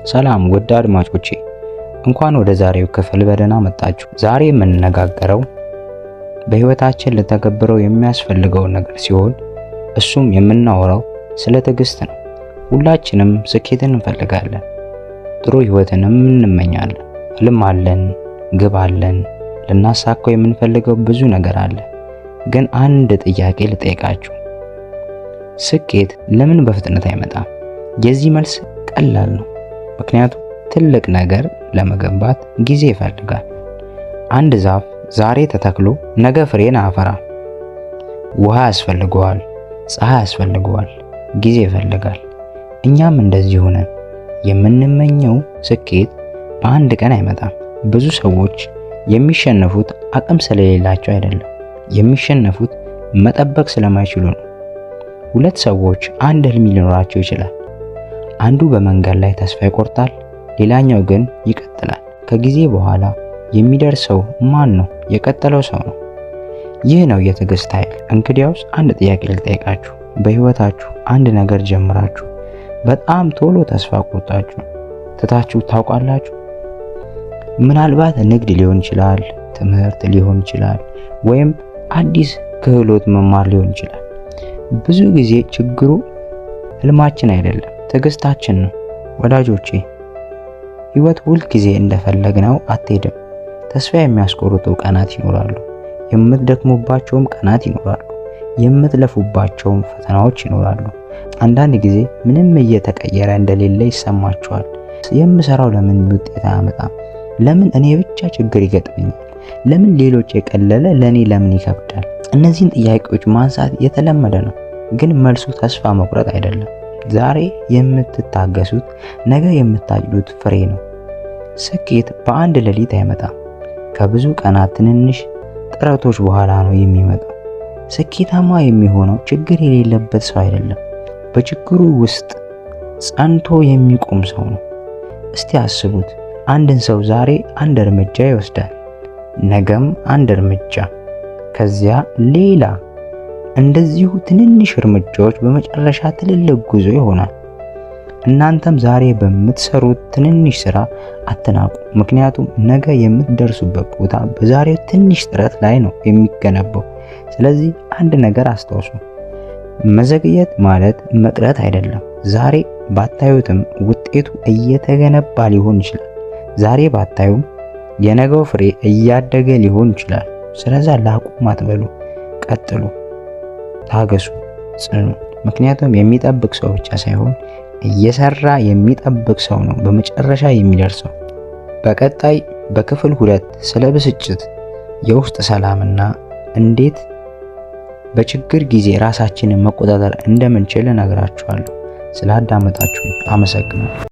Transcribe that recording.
ሰላም ውድ አድማጮቼ፣ እንኳን ወደ ዛሬው ክፍል በደህና መጣችሁ። ዛሬ የምንነጋገረው በህይወታችን ልንተገብረው የሚያስፈልገውን ነገር ሲሆን እሱም የምናወራው ስለ ትዕግስት ነው። ሁላችንም ስኬትን እንፈልጋለን፣ ጥሩ ህይወትንም እንመኛለን። ህልም አለን፣ ግብ አለን፣ ልናሳካው የምንፈልገው ብዙ ነገር አለ። ግን አንድ ጥያቄ ልጠይቃችሁ፣ ስኬት ለምን በፍጥነት አይመጣም? የዚህ መልስ ቀላል ነው። ምክንያቱም ትልቅ ነገር ለመገንባት ጊዜ ይፈልጋል። አንድ ዛፍ ዛሬ ተተክሎ ነገ ፍሬን አያፈራም። ውሃ ያስፈልገዋል፣ ፀሐይ ያስፈልገዋል፣ ጊዜ ይፈልጋል። እኛም እንደዚህ ሆነን የምንመኘው ስኬት በአንድ ቀን አይመጣም። ብዙ ሰዎች የሚሸነፉት አቅም ስለሌላቸው አይደለም፣ የሚሸነፉት መጠበቅ ስለማይችሉ ነው። ሁለት ሰዎች አንድ ህልም ሊኖራቸው ይችላል። አንዱ በመንገድ ላይ ተስፋ ይቆርጣል፣ ሌላኛው ግን ይቀጥላል። ከጊዜ በኋላ የሚደርሰው ማን ነው? የቀጠለው ሰው ነው። ይህ ነው የትዕግስት ኃይል። እንግዲያውስ አንድ ጥያቄ ልጠይቃችሁ። በህይወታችሁ አንድ ነገር ጀምራችሁ በጣም ቶሎ ተስፋ ቆርጣችሁ ትታችሁ ታውቃላችሁ? ምናልባት ንግድ ሊሆን ይችላል፣ ትምህርት ሊሆን ይችላል፣ ወይም አዲስ ክህሎት መማር ሊሆን ይችላል። ብዙ ጊዜ ችግሩ ህልማችን አይደለም፣ ትዕግስታችን ነው። ወዳጆቼ፣ ህይወት ሁል ጊዜ እንደፈለግነው አትሄድም። ተስፋ የሚያስቆርጡ ቀናት ይኖራሉ፣ የምትደክሙባቸውም ቀናት ይኖራሉ፣ የምትለፉባቸውም ፈተናዎች ይኖራሉ። አንዳንድ ጊዜ ምንም እየተቀየረ እንደሌለ ይሰማችኋል። የምሰራው ለምን ውጤት አያመጣም? ለምን እኔ ብቻ ችግር ይገጥመኛል? ለምን ሌሎች የቀለለ ለኔ ለምን ይከብዳል? እነዚህን ጥያቄዎች ማንሳት የተለመደ ነው፣ ግን መልሱ ተስፋ መቁረጥ አይደለም። ዛሬ የምትታገሱት ነገ የምታጭዱት ፍሬ ነው። ስኬት በአንድ ሌሊት አይመጣም፣ ከብዙ ቀናት ትንንሽ ጥረቶች በኋላ ነው የሚመጣው። ስኬታማ የሚሆነው ችግር የሌለበት ሰው አይደለም፣ በችግሩ ውስጥ ጸንቶ የሚቆም ሰው ነው። እስቲ አስቡት፣ አንድን ሰው ዛሬ አንድ እርምጃ ይወስዳል፣ ነገም አንድ እርምጃ፣ ከዚያ ሌላ፣ እንደዚሁ ትንንሽ እርምጃዎች በመጨረሻ ትልልቅ ጉዞ ይሆናል። እናንተም ዛሬ በምትሰሩት ትንንሽ ስራ አትናቁ፣ ምክንያቱም ነገ የምትደርሱበት ቦታ በዛሬው ትንሽ ጥረት ላይ ነው የሚገነባው። ስለዚህ አንድ ነገር አስታውሱ፣ መዘግየት ማለት መቅረት አይደለም። ዛሬ ባታዩትም ውጤቱ እየተገነባ ሊሆን ይችላል። ዛሬ ባታዩም የነገው ፍሬ እያደገ ሊሆን ይችላል። ስለዚህ ላቁም አትበሉ፣ ቀጥሉ፣ ታገሱ፣ ጽኑ። ምክንያቱም የሚጠብቅ ሰው ብቻ ሳይሆን እየሰራ የሚጠብቅ ሰው ነው በመጨረሻ የሚደርሰው። በቀጣይ በክፍል 2 ስለ ብስጭት፣ የውስጥ ሰላምና እንዴት በችግር ጊዜ ራሳችንን መቆጣጠር እንደምንችል እነግራችኋለሁ። ስላዳመጣችሁ አመሰግናለሁ።